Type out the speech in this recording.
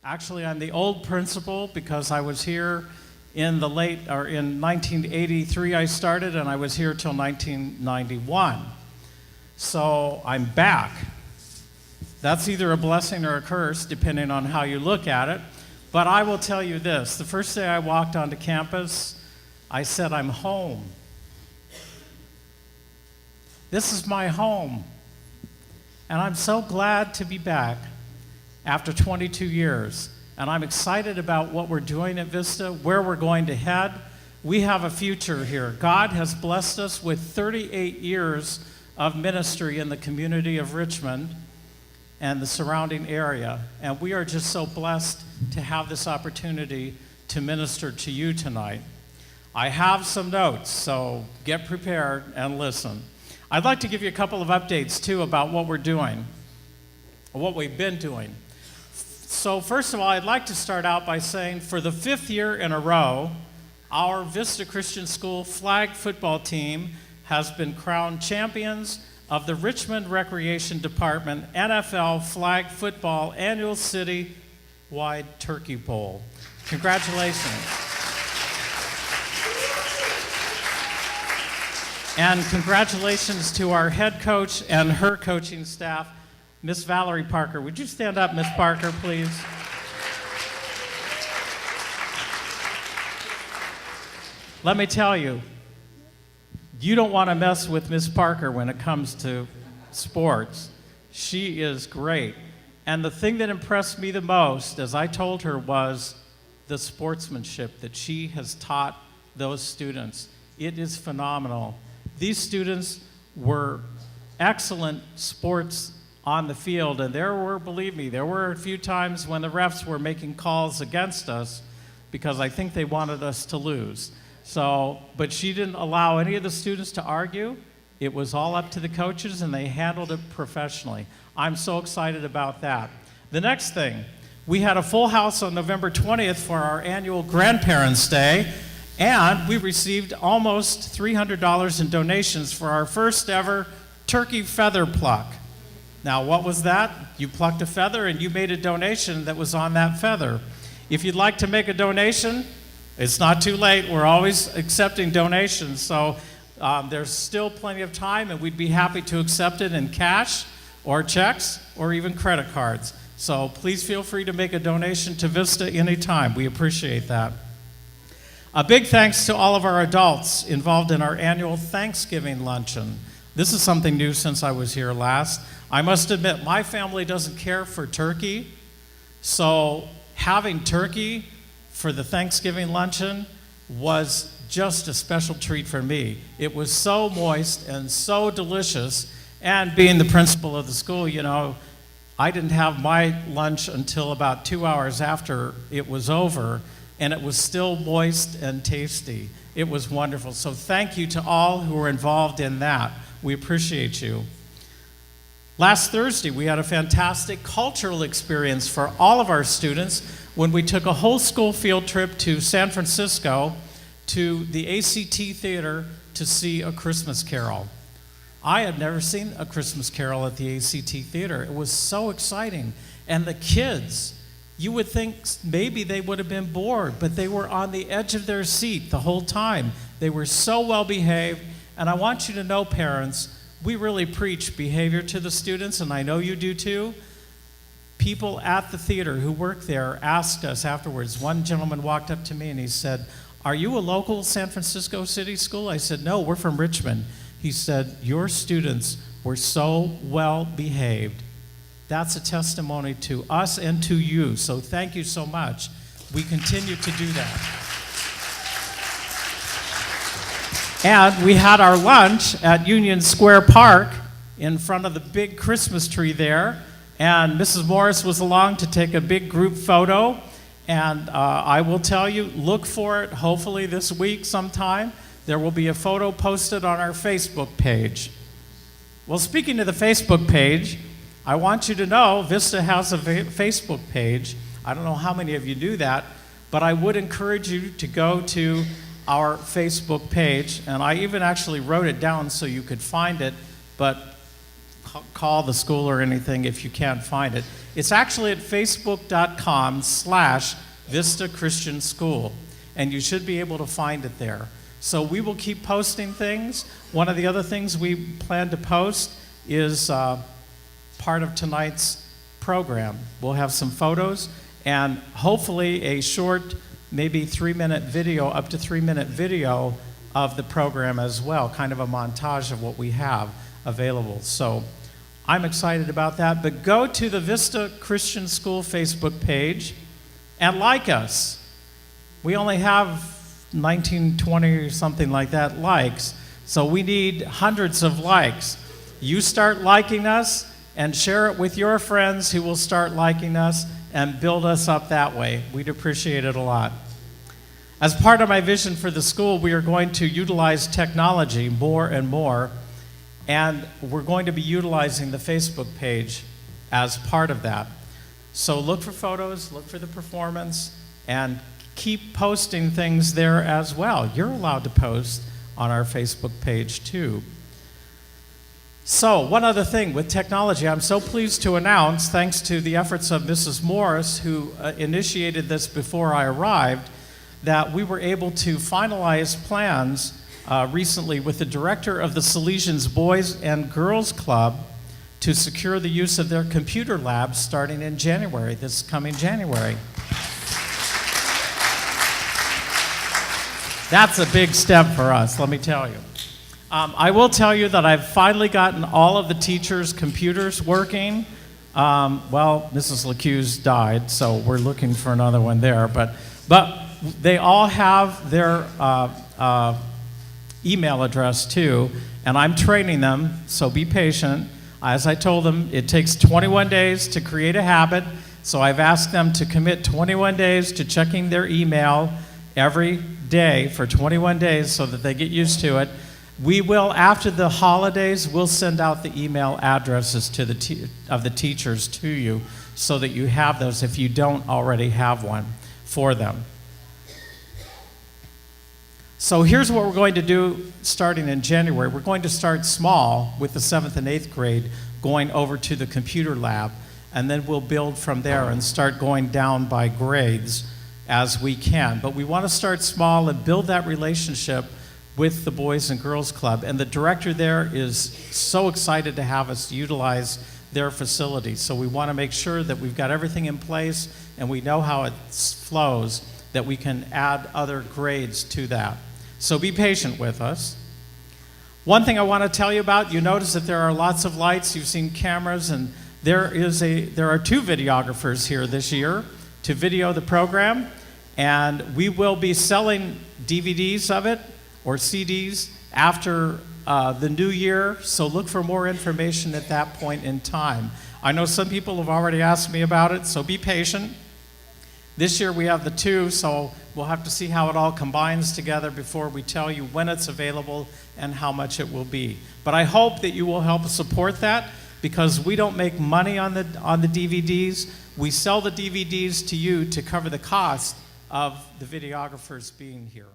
Actually, I'm the old principal because I was here in in 1983 I started, and I was here till 1991. So I'm back. That's either a blessing or a curse, depending on how you look at it. But I will tell you this, the first day I walked onto campus, I said, I'm home. This is my home. And I'm so glad to be back after 22 years. And I'm excited about what we're doing at Vista, where we're going to head. We have a future here. God has blessed us with 38 years of ministry in the community of Richmond and the surrounding area. And we are just so blessed to have this opportunity to minister to you tonight. I have some notes, so get prepared and listen. I'd like to give you a couple of updates, too, about what we're doing, or what we've been doing. So first of all, I'd like to start out by saying for the 5th year in a row, our Vista Christian School flag football team has been crowned champions of the Richmond Recreation Department NFL Flag Football Annual City-wide Turkey Bowl. Congratulations. And congratulations to our head coach and her coaching staff, Miss Valerie Parker. Would you stand up, Miss Parker, please? Let me tell you, you don't want to mess with Miss Parker when it comes to sports. She is great. And the thing that impressed me the most, as I told her, was the sportsmanship that she has taught those students. It is phenomenal. These students were excellent sports on the field, and believe me, there were a few times when the refs were making calls against us because I think they wanted us to lose. But she didn't allow any of the students to argue. It was all up to the coaches, and they handled it professionally. I'm so excited about that. The next thing, we had a full house on November 20th for our annual Grandparents' Day, and we received almost $300 in donations for our first ever turkey feather pluck. Now, what was that? You plucked a feather and you made a donation that was on that feather. If you'd like to make a donation, it's not too late. We're always accepting donations, so there's still plenty of time, and we'd be happy to accept it in cash or checks or even credit cards. So please feel free to make a donation to Vista anytime. We appreciate that. A big thanks to all of our adults involved in our annual Thanksgiving luncheon. This is something new since I was here last. I must admit, my family doesn't care for turkey, so having turkey for the Thanksgiving luncheon was just a special treat for me. It was so moist and so delicious, and being the principal of the school, you know, I didn't have my lunch until about 2 hours after it was over, and it was still moist and tasty. It was wonderful. So thank you to all who were involved in that. We appreciate you. Last Thursday, we had a fantastic cultural experience for all of our students when we took a whole school field trip to San Francisco to the ACT Theater to see A Christmas Carol. I had never seen A Christmas Carol at the ACT Theater. It was so exciting. And the kids, you would think maybe they would have been bored, but they were on the edge of their seat the whole time. They were so well behaved. And I want you to know, parents, we really preach behavior to the students, and I know you do too. People at the theater who work there asked us afterwards. One gentleman walked up to me and he said, "Are you a local San Francisco City School?" I said, "No, we're from Richmond." He said, "Your students were so well behaved." That's a testimony to us and to you, so thank you so much. We continue to do that. And we had our lunch at Union Square Park in front of the big Christmas tree there. And Mrs. Morris was along to take a big group photo. And I will tell you, look for it hopefully this week sometime. There will be a photo posted on our Facebook page. Well, speaking of the Facebook page, I want you to know Vista has a Facebook page. I don't know how many of you do that, but I would encourage you to go to our Facebook page, and I even actually wrote it down so you could find it, but call the school or anything if you can't find it. It's actually at facebook.com/Vista Christian School, and you should be able to find it there. So we will keep posting things. One of the other things we plan to post is part of tonight's program. We'll have some photos and hopefully a short, maybe 3-minute video, up to 3-minute video of the program as well, kind of a montage of what we have available. So I'm excited about that. But go to the Vista Christian School Facebook page and like us. We only have 19, 20 or something like that likes, so we need hundreds of likes. You start liking us and share it with your friends who will start liking us and build us up that way. We'd appreciate it a lot. As part of my vision for the school, we are going to utilize technology more and more, and we're going to be utilizing the Facebook page as part of that. So look for photos, look for the performance, and keep posting things there as well. You're allowed to post on our Facebook page too. So one other thing with technology, I'm so pleased to announce, thanks to the efforts of Mrs. Morris, who initiated this before I arrived, that we were able to finalize plans recently with the director of the Salesians Boys and Girls Club to secure the use of their computer labs starting in January, this coming January. That's a big step for us, let me tell you. I will tell you that I've finally gotten all of the teachers' computers working. Well, Mrs. LeCuse died, so we're looking for another one there. But they all have their email address too, and I'm training them, so be patient. As I told them, it takes 21 days to create a habit, so I've asked them to commit 21 days to checking their email every day for 21 days so that they get used to it. We will, after the holidays, we'll send out the email addresses to of the teachers to you so that you have those if you don't already have one for them. So here's what we're going to do starting in January. We're going to start small with the 7th and 8th grade going over to the computer lab, and then we'll build from there and start going down by grades as we can. But we want to start small and build that relationship with the Boys and Girls Club. And the director there is so excited to have us utilize their facilities. So we want to make sure that we've got everything in place and we know how it flows, that we can add other grades to that. So be patient with us. One thing I want to tell you about, you notice that there are lots of lights, you've seen cameras, and there are 2 videographers here this year to video the program, and we will be selling DVDs of it or CDs after the new year, so look for more information at that point in time. I know some people have already asked me about it, so be patient. This year we have the 2, so we'll have to see how it all combines together before we tell you when it's available and how much it will be. But I hope that you will help support that, because we don't make money on the DVDs. We sell the DVDs to you to cover the cost of the videographers being here.